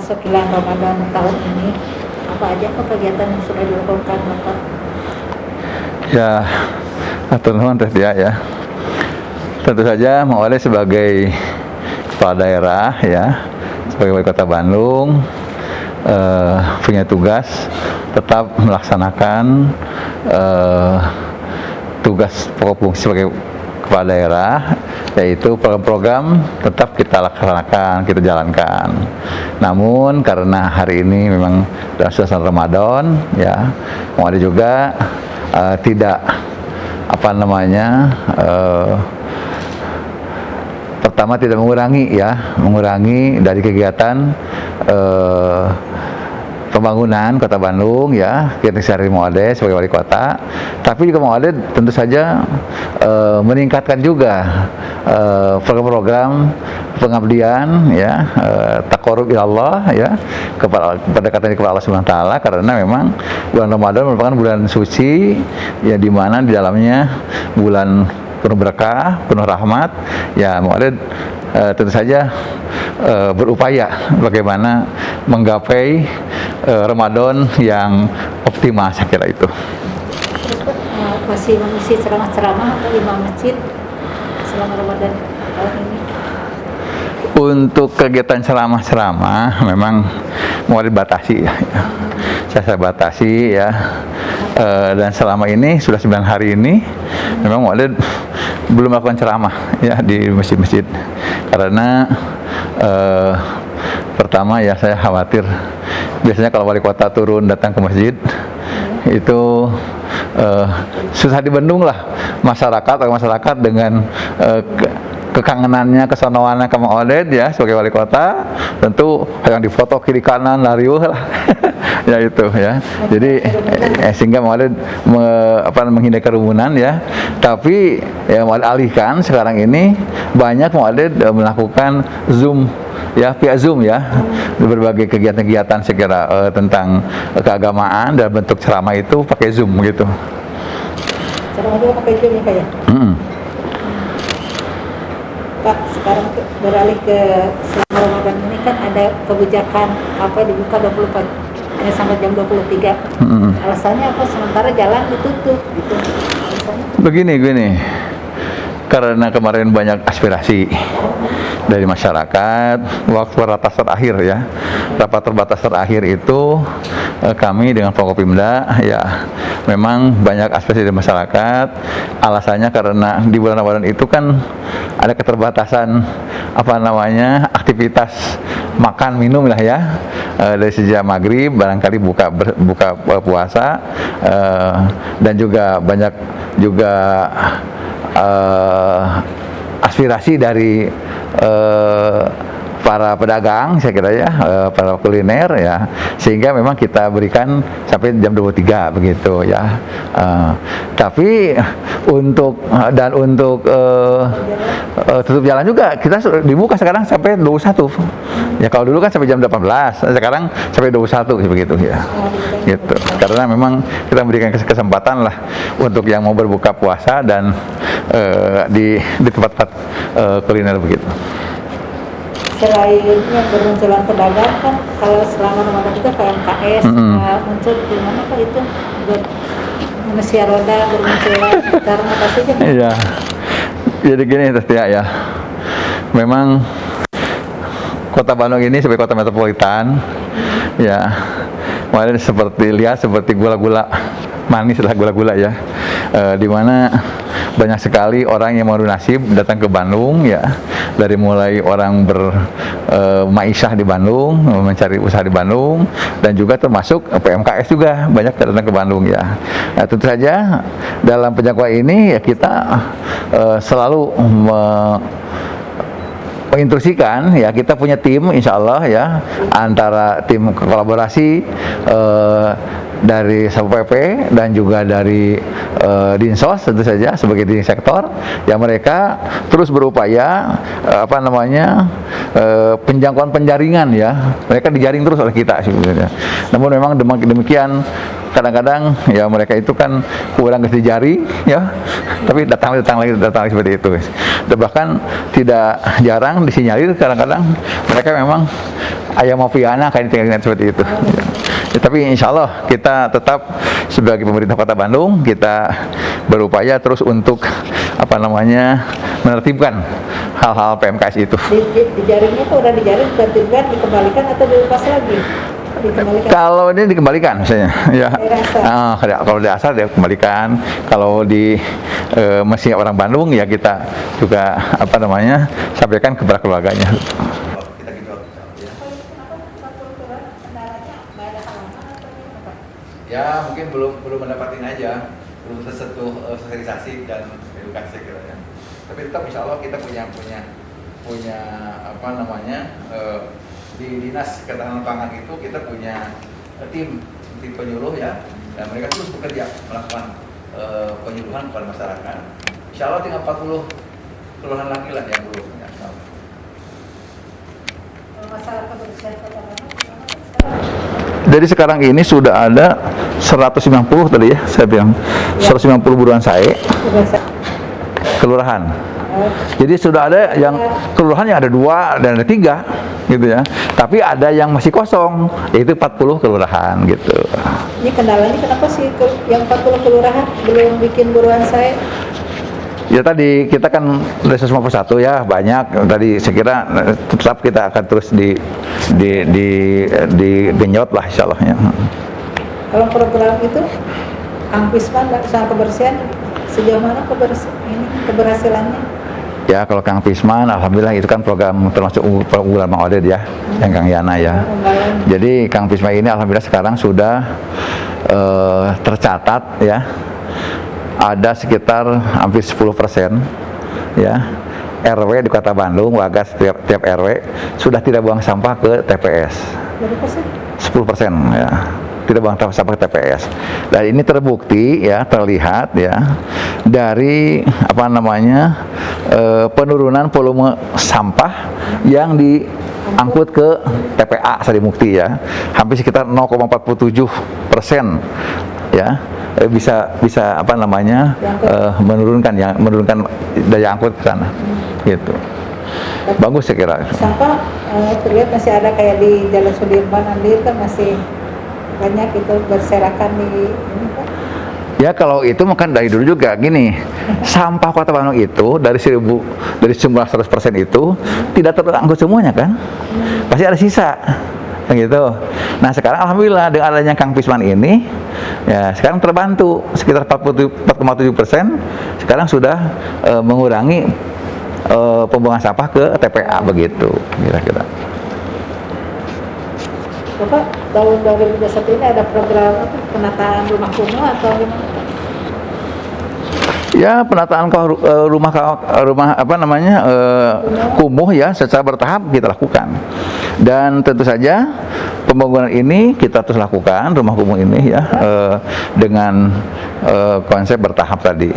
memasuki bulan Ramadan tahun ini, apa aja kegiatan yang sudah dilakukan Bapak? Ya, atur nuhun teh dia ya. Tentu saja Mang Wale sebagai kepala daerah ya, sebagai wali kota Bandung punya tugas tetap melaksanakan tugas pokok fungsi sebagai kepala daerah, yaitu program-program tetap kita laksanakan, kita jalankan. Namun karena hari ini memang sudah suasana Ramadan ya, Mang Wale juga tidak pertama tidak mengurangi dari kegiatan pembangunan Kota Bandung ya, kegiatan sehari Mang Wale sebagai wali kota, tapi juga Mang Wale tentu saja meningkatkan juga program-program pengabdian ya, taqarrub ilallah ya, pendekatan kepada Allah Subhanahu wa taala, karena memang bulan Ramadan merupakan bulan suci ya, di mana di dalamnya bulan penuh berkah, penuh rahmat ya. Mang Wale tentu saja berupaya bagaimana menggapai Ramadan yang optimal, saya kira itu. Terus Pak, masih mengisi ceramah-ceramah atau imam masjid selama Ramadan tahun ini? Untuk kegiatan ceramah-ceramah memang mau dibatasi ya. Saya batasi ya. Dan selama ini sudah 9 hari ini memang Mang Wale belum melakukan ceramah ya di masjid-masjid, karena pertama ya, saya khawatir biasanya kalau wali kota turun datang ke masjid itu susah dibendung lah masyarakat dengan kekangenannya, kesonoannya ke Mang Wale ya sebagai wali kota, tentu yang difoto kiri kanan lariuh lah ya itu ya. Jadi sehingga Mang Wale menghindari kerumunan ya. Tapi ya Mang Wale alihkan sekarang ini banyak Mang Wale melakukan Zoom ya, via Zoom ya, berbagai kegiatan-kegiatan saya kira tentang keagamaan dan bentuk ceramah itu pakai Zoom gitu. Ceramah juga pakai Zoom ya Pak ya? Pak, sekarang beralih ke selama Ramadan ini kan ada kebijakan apa dibuka 24 sampai jam 23. Alasannya apa? Sementara jalan ditutup gitu. Alasannya Begini, karena kemarin banyak aspirasi dari masyarakat, waktu ratas terakhir ya, rapat terbatas terakhir itu kami dengan Forkopimda ya, memang banyak aspirasi dari masyarakat. Alasannya karena di bulan Ramadan itu kan ada keterbatasan aktivitas makan minum lah ya, dari sejak maghrib barangkali buka puasa, dan juga banyak juga aspirasi dari para pedagang saya kira ya, para kuliner ya, sehingga memang kita berikan sampai jam 23 begitu ya. Tapi untuk tutup jalan juga kita dibuka sekarang sampai 21 ya. Kalau dulu kan sampai jam 18, sekarang sampai 21 begitu ya gitu, karena memang kita memberikan kesempatan lah untuk yang mau berbuka puasa dan di tempat-tempat kuliner begitu. selain yang bermunculan pedagang kan, kalau selama Ramadan juga PMKS muncul di mana Pak itu manusia roda bermunculan, cara mengatasinya? Iya, jadi gini ya, memang Kota Bandung ini sebagai kota metropolitan ya, kemarin seperti gula-gula manis lah, gula-gula ya, di mana banyak sekali orang yang mau nasib datang ke Bandung ya, dari mulai orang bermaisah di Bandung, mencari usaha di Bandung, dan juga termasuk PMKS juga banyak datang ke Bandung ya. Nah, tentu saja dalam penjangkauan ini ya kita selalu menginstruksikan ya, kita punya tim insya Allah ya, antara tim kolaborasi dari Satpol PP dan juga dari Dinsos tentu saja sebagai di sektor yang mereka terus berupaya penjangkauan penjaringan ya, mereka dijaring terus oleh kita sebenarnya. Namun memang demikian kadang-kadang ya mereka itu kan kurang dijaring ya, tapi datang lagi seperti itu. Dan bahkan tidak jarang disinyalir kadang-kadang mereka memang ayam mafiana kayak tinggal seperti itu. Ya, tapi insya Allah kita tetap sebagai pemerintah Kota Bandung kita berupaya terus untuk menertibkan hal-hal PMKS itu. Di jaringnya tuh udah dijaring, ditertibkan, dikembalikan atau dilepas lagi? Dikembalikan. Kalau ini dikembalikan misalnya, ya. Kalau di asal dia kembalikan. Kalau di masih orang Bandung ya kita juga sampaikan kepada keluarganya. Ya mungkin belum mendapatin aja, belum tersentuh sosialisasi dan edukasi kira ya. Tapi tetap insya Allah kita punya di Dinas Ketahanan Pangan itu kita punya tim penyuluh ya, dan mereka terus bekerja melakukan penyuluhan kepada masyarakat. Insya Allah tinggal 40 kelurahan lagi lah yang belum punya. Masalah kebersihan Kota Bandung. Jadi sekarang ini sudah ada 190 tadi ya, saya bilang 190 buruan sae kelurahan. Jadi sudah ada yang kelurahan yang ada 2 dan ada 3 gitu ya. Tapi ada yang masih kosong, yaitu 40 kelurahan gitu. Ini kendalanya kenapa sih yang 40 kelurahan belum bikin buruan sae? Ya tadi kita kan dari 151 ya banyak. Tadi saya kira tetap kita akan terus digenyot lah insya Allah ya. Kalau program itu Kang Pisman usaha kebersihan sejauh mana keberhasilannya? Ya kalau Kang Pisman alhamdulillah itu kan program termasuk unggulan Mang Oded ya, yang Kang Yana ya. Jadi Kang Pisman ini alhamdulillah sekarang sudah tercatat ya. Ada sekitar hampir 10% ya RW di Kota Bandung, warga tiap RW sudah tidak buang sampah ke TPS. 10% ya, tidak buang sampah ke TPS. Dan ini terbukti ya, terlihat ya dari penurunan volume sampah yang diangkut ke TPA Sari Mukti ya, hampir sekitar 0,47% ya. Bisa menurunkan daya angkut ke sana gitu. Bagus saya kira. Sampah terlihat masih ada kayak di Jalan Sudirman Andir kan masih banyak itu berserakan di ini kan. Ya kalau itu makan dari dulu juga gini, sampah Kota Bandung itu dari jumlah 100% itu tidak terangkut semuanya kan, pasti ada sisa. Gitu. Nah sekarang alhamdulillah dengan adanya Kang Pisman ini ya sekarang terbantu sekitar 4,7% sekarang sudah mengurangi pembuangan sampah ke TPA begitu kira-kira. Bapak tahun 2021 ini ada program penataan rumah kumuh atau gimana? Ya penataan rumah kumuh ya secara bertahap kita lakukan, dan tentu saja pembangunan ini kita terus lakukan rumah kumuh ini ya dengan konsep bertahap tadi.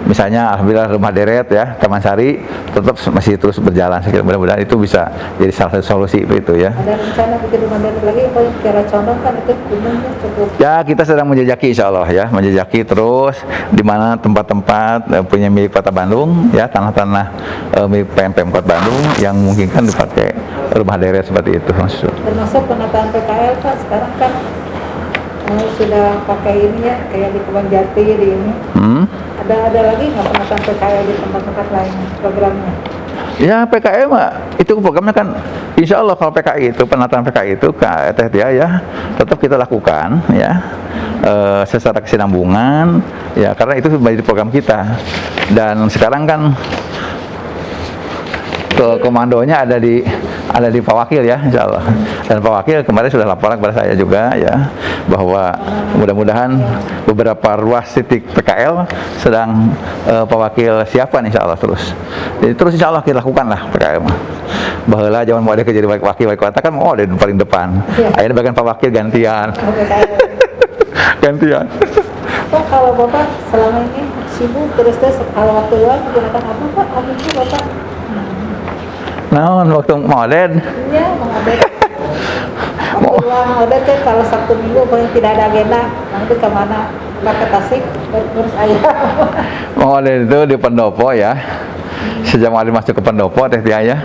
Misalnya alhamdulillah rumah deret ya Taman Sari tetap masih terus berjalan. Saya kira mudah-mudahan itu bisa jadi salah satu solusi itu ya. Ada rencana bikin rumah deret lagi apa kira condong kan itu kumuhnya cukup. Ya kita sedang menjajaki insya Allah ya, menjajaki terus di mana tempat-tempat punya milik Kota Bandung ya, tanah-tanah milik PMPM Kota Bandung yang mungkin kan dipakai rumah deret seperti itu maksud. Termasuk penataan PKL Pak sekarang kan sudah pakai ini ya kayak di Kebon Jati di ini. Ada lagi nggak penataan PKL di tempat-tempat lain programnya? Ya PKL itu programnya kan insya Allah kalau PKI itu penataan PKI itu ya tetap kita lakukan ya secara kesinambungan ya karena itu menjadi program kita, dan sekarang kan komandonya ada di Pak Wakil ya insya Allah, dan Pak Wakil kemarin sudah laporan kepada saya juga ya bahwa mudah-mudahan beberapa ruas titik PKL sedang Pak Wakil siapkan insya Allah terus. Jadi terus insya Allah kita lakukan lah PKL. Bahwa zaman mau ada jadi wakil kota kan mau ada di paling depan. Akhirnya bahkan Pak Wakil gantian. Gantian. Pak kalau Bapak selama ini sibuk terus kalau waktu luang menggunakan apa Pak? Itu Bapak? Nah, waktu mau Oded. Iya, Mang Oded. Waktu luang Oded kan kalau Sabtu Minggu paling tidak ada agenda, nanti kemana? Pak ke Tasik, terus ayam. Mang Oded itu di Pendopo ya. Sejak mau masuk ke Pendopo Teh Tia ya.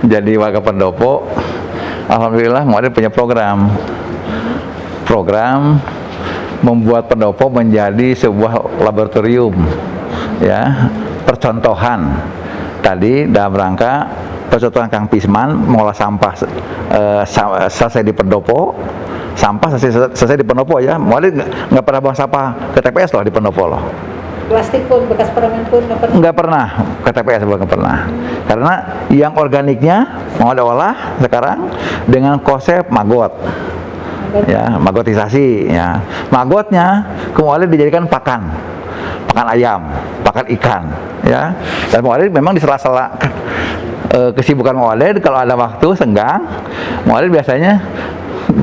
Jadi warga Pendopo alhamdulillah Muadil punya program membuat pendopo menjadi sebuah laboratorium, ya, percontohan. Tadi dalam rangka percontohan Kang Pisman mengolah sampah selesai di pendopo, sampah selesai di pendopo, ya. Muadil nggak pernah buang sampah ke TPS loh di pendopo loh. Plastik pun, bekas permen pun Nggak pernah ke TPS, nggak pernah. Karena yang organiknya mau diolah sekarang dengan konsep magot, ya, magotisasi, ya. Magotnya kemudian dijadikan pakan ayam, pakan ikan, ya. Dan Muadil memang di sela-sela kesibukan Muadil, kalau ada waktu senggang, Muadil biasanya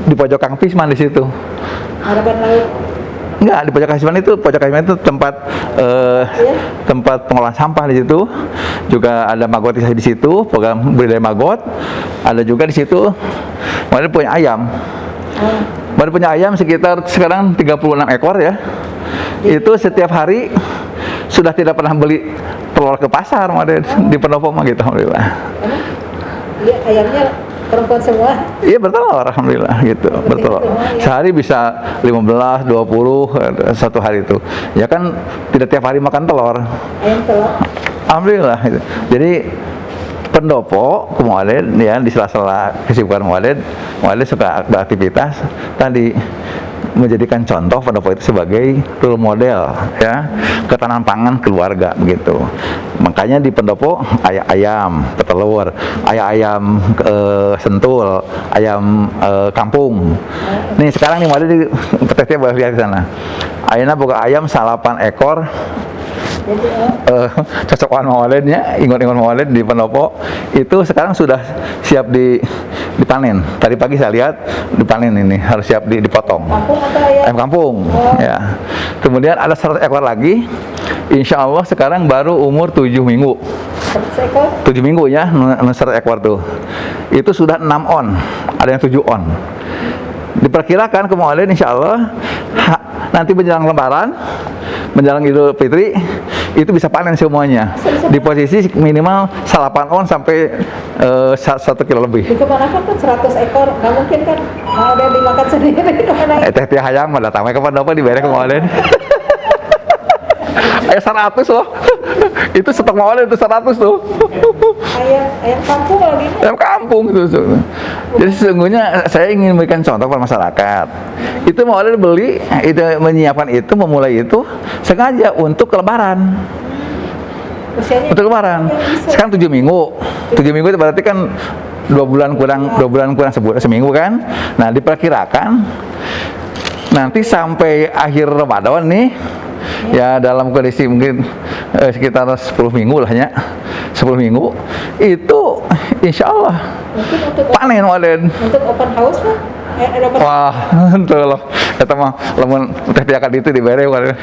di pojok Kang Pisman di situ. harapan laut. Enggak, di pojok Pojok Kasiman itu tempat tempat pengolahan sampah di situ. Juga ada magotisasi di situ, program budidaya magot. Ada juga di situ. Muadil punya ayam. Muadil punya ayam sekitar sekarang 36 ekor, ya. Itu setiap hari sudah tidak pernah beli telur ke pasar, Muadil, di pendopo mah gitu, alhamdulillah. Iya, ayamnya perempuan semua. Iya, bertelur, alhamdulillah gitu, bertelur. Sehari bisa 15, 20 satu hari itu. Ya kan tidak tiap hari makan telur. Ayam telur. Alhamdulillah gitu. Jadi pendopo kemudian, ya, di sela-sela kesibukan Muadil suka beraktivitas tadi, menjadikan contoh pendopo itu sebagai role model, ya, ketahanan pangan keluarga begitu. Makanya di pendopo ayam petelur, ayam sentul, ayam kampung. Nih sekarang nih Muadil di peteknya boleh lihat di sana. Ayeuna boga ayam 8 ekor. Cocokan Mawalidnya, ingon-ingon Mawalid di pendopo itu sekarang sudah siap dipanen. Tadi pagi saya lihat dipanen, ini harus siap dipotong. Kampung atau ayam? Ayam kampung, ya. Kemudian ada 100 ekor lagi. Insya Allah sekarang baru umur 7 minggu. 7 minggu, ya, 100 ekor tuh. Itu sudah 6 on, ada yang 7 on. Diperkirakan kemudian insya Allah nanti menjelang Lebaran, menjelang Idul Fitri, itu bisa panen semuanya. Di posisi minimal 8 on sampai 1 kilo lebih. Di kemana kan 100 ekor, nggak mungkin kan ada dimakan sendiri kemana? Teh hayang mah datang ke pendopo dibere kemudian. Ayo 100 loh. Itu stok Mawalid itu 100 tuh. Ayam kampung lagi. Ayam kampung itu. Jadi sesungguhnya saya ingin memberikan contoh pada masyarakat. Itu Mawalid beli, itu menyiapkan itu, memulai itu sengaja untuk Lebaran. Usianya Untuk Lebaran. Sekarang 7 minggu. 7 minggu itu berarti kan 2 bulan kurang seminggu kan. Nah, diperkirakan nanti sampai akhir Ramadan nih, ya, dalam kondisi mungkin sekitar 10 minggu lah, ya, 10 minggu itu insya Allah panen Muadil. Untuk open house lah. Wah, itu loh, kata mah lamun teh tiakan itu dibere Muadil.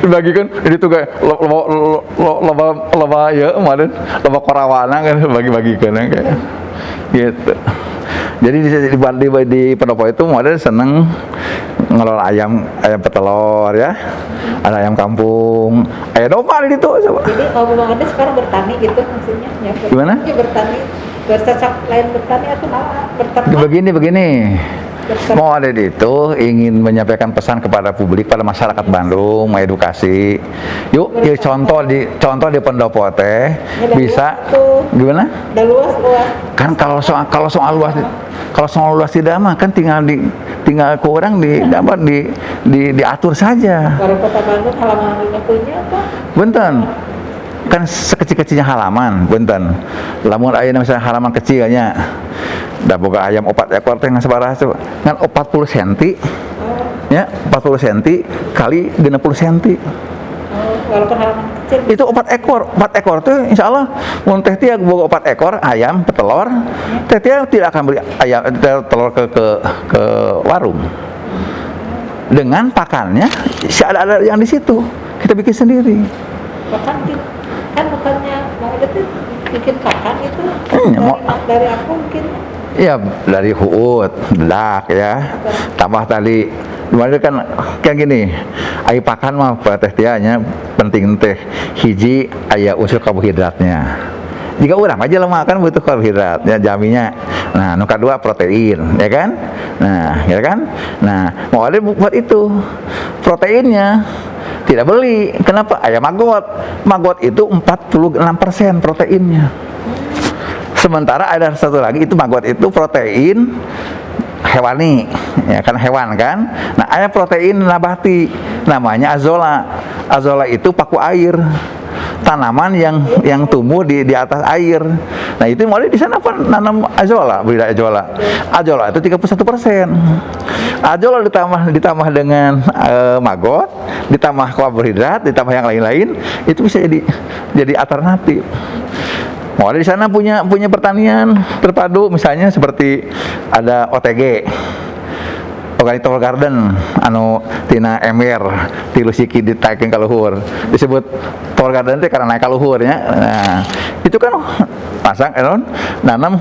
Dibagikan itu kayak loba ya Muadil, loba korawana kan bagi-bagikan kayak gitu. Jadi di pendopo itu Muadil seneng ngelola ayam petelur, ya, ada ayam kampung, ayam domba di situ. Jadi kalau Muadil sekarang bertani gitu maksudnya? Ya, Gimana? Ya, bertani, bercocok lain bertani atau malah berternak? Begini. Muadil itu ingin menyampaikan pesan kepada publik, pada masyarakat Bandung, mengedukasi. Yuk contoh di pendopo teh bisa gimana? Udah luas. Kan kalau soal luas tidak mah kan tinggal ke orang diatur saja. Baru kota Bandung halamannya punya apa? Benten. Kan sekecil-kecilnya halaman, benten. Lamun ayeuna misalnya halaman kecilnya, da boga ayam 4 ekor teh ngan sabaraha tuh? Ngan 40 cm. Ya, 40 cm kali 60 cm. Walaupun halaman kecil. Itu 4 ekor tuh insya Allah mun teh tia boga 4 ekor ayam petelur, teh tia tidak akan beli ayam telur ke warung. Dengan pakannya ada yang di situ. Kita bikin sendiri. Pakan kan bukannya mau ada tuh bikin pakan itu dari aku mungkin. Iya, dari huut, bedak, ya. Tambah tali. Dimana kan kayak gini, air pakan mah teh tianya penting teh hiji aya unsur karbohidratnya. jika urang aja lemak kan butuh karbohidrat ya jaminya. Nah nu kedua protein ya kan. Nah ya kan. Nah mau ada buat itu proteinnya tidak beli. Kenapa? Ayam maggot. Maggot itu 46% proteinnya. Sementara ada satu lagi itu maggot itu protein hewani, ya kan hewan kan. Nah, ada protein nabati namanya azola. Azola itu paku air. Tanaman yang tumbuh di atas air. Nah, itu mulai di sana apa nanam azola, budidaya azola. Azola itu 31%. Azola ditambah dengan maggot, ditambah karbohidrat, ditambah yang lain-lain, itu bisa jadi alternatif. Mau di sana punya pertanian terpadu misalnya seperti ada OTG, Organic Tower Garden, anu tina ember tilu siki ditaikeun ka luhur. Disebut Tower Garden teh karena naik ka luhur nya. Nah, itu kan pasang nanam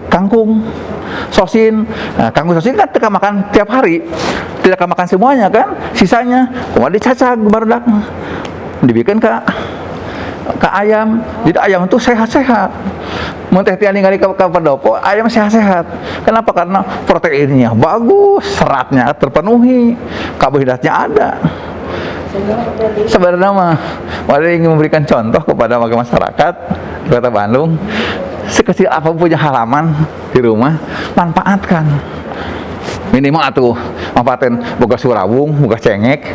kangkung sosin. Nah, kangkung sosin kan teu makan tiap hari. Tidak makan semuanya kan, sisanya kumaha dicacag barudak. Dibikin ke ayam, jadi ayam itu sehat-sehat. Mun teh tian ningali ka pendopo, ayam sehat-sehat. Kenapa? Karena proteinnya bagus, seratnya terpenuhi, karbohidratnya ada. Sebenarnya mah, saya ingin memberikan contoh kepada masyarakat di Kota Bandung, sekecil apapun punya halaman di rumah, manfaatkan. Minimal atuh manfaatin boga surabung, boga cengek.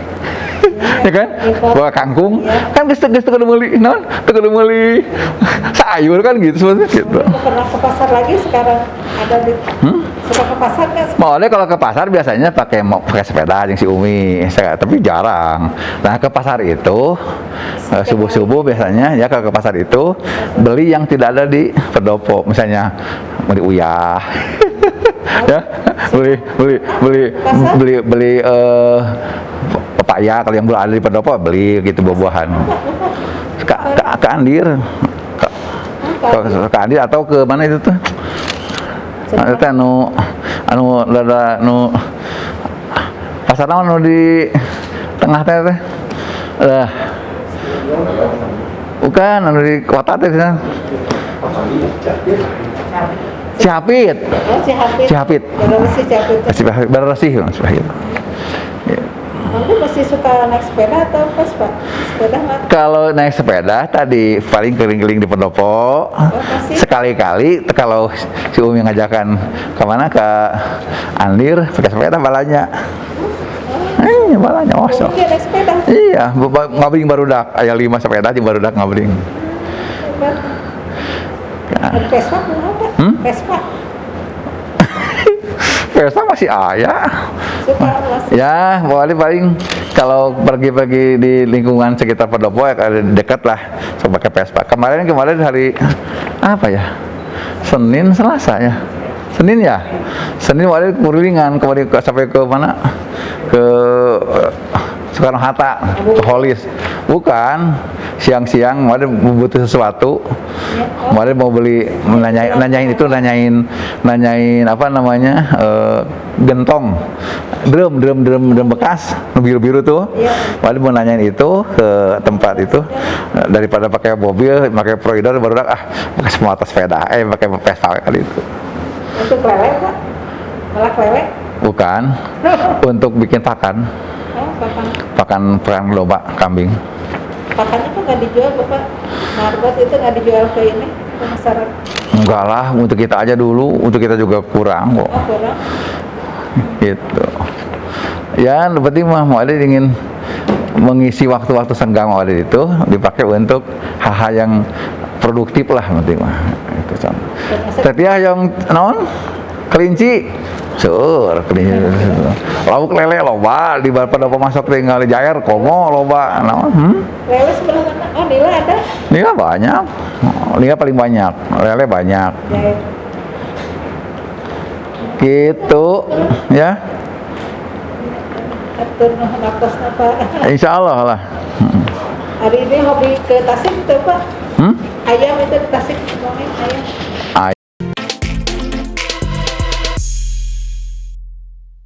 Ya kan? Bawa kangkung, kan geus kudu meuli naon? Teu kudu meuli sayur kan gitu sebenarnya gitu. Pernah ke pasar lagi sekarang ada di suka ke pasar nggak? Mau kalau ke pasar biasanya pakai sepeda jeung si Umi, tapi jarang. Nah, ke pasar itu subuh-subuh biasanya ya kalau ke pasar itu beli yang tidak ada di pendopo, misalnya beli uyah. Ya, beli pepaya kalau yang belum ada di pendopo beli gitu buah-buahan. Ke Andir. Ke Andir atau ke mana itu tuh? Itu anu pasar naon di tengah teh. Bukan anu di kota teh kan. Cihapit. Oh, Cihapit. Bersih. Kamu masih suka naik sepeda atau Vespa? Sepeda mah? Kalau naik sepeda tadi paling keliling-keliling di pendopo. Sekali-kali kalau si Umi ngajakan kemana ke Andir pakai sepeda balanya. Balanya osok. Naik sepeda? Iya, ngabring barudak. Aya 5 sepeda di barudak ngabring. Vespa kenapa? Vespa? Vespa masih ayah. Ya, paling kalau pergi-pergi di lingkungan sekitar pendopo ya dekat lah, coba pakai Vespa. Kemarin hari apa ya? Senin Selasa ya. Senin kemarin kurilingan sampai ke mana? Ke Soekarno Hatta, ke Holis. Bukan, siang-siang kemarin butuh sesuatu. Kemarin mau beli, nanyain apa namanya? Gentong. Drum bekas, biru-biru tuh. Kemarin mau nanyain itu ke tempat itu. Daripada pakai mobil, pakai provider baru pakai semua atas sepeda, pakai Vespa kali itu. Untuk lele, Pak? Malah lele? Bukan. Untuk bikin pakan. Pakan domba kambing. Pakannya kok nggak dijual, Bapak? Marbot itu nggak dijual ke ini, ke masyarakat? Enggak lah, untuk kita aja dulu, untuk kita juga kurang kok. Oh, kurang? Gitu. Ya, penting mah mau ada ingin mengisi waktu-waktu senggang mau ada itu dipakai untuk hal-hal yang produktif lah penting mah. Itu contoh. Tapi yang naon? Kelinci. Sur, lauk lele loba di pendopo masuk tinggal di Jair komo loba naon? Lele sebelah mana? Oh, nila ada. Nila banyak. Nila paling banyak. Lele banyak. Jair. Gitu ya. Atur napasna, Pak. Insya Allah lah. Hari ini hobi ke Tasik tuh, Pak. Ayam itu di Tasik, ngomongin ayam.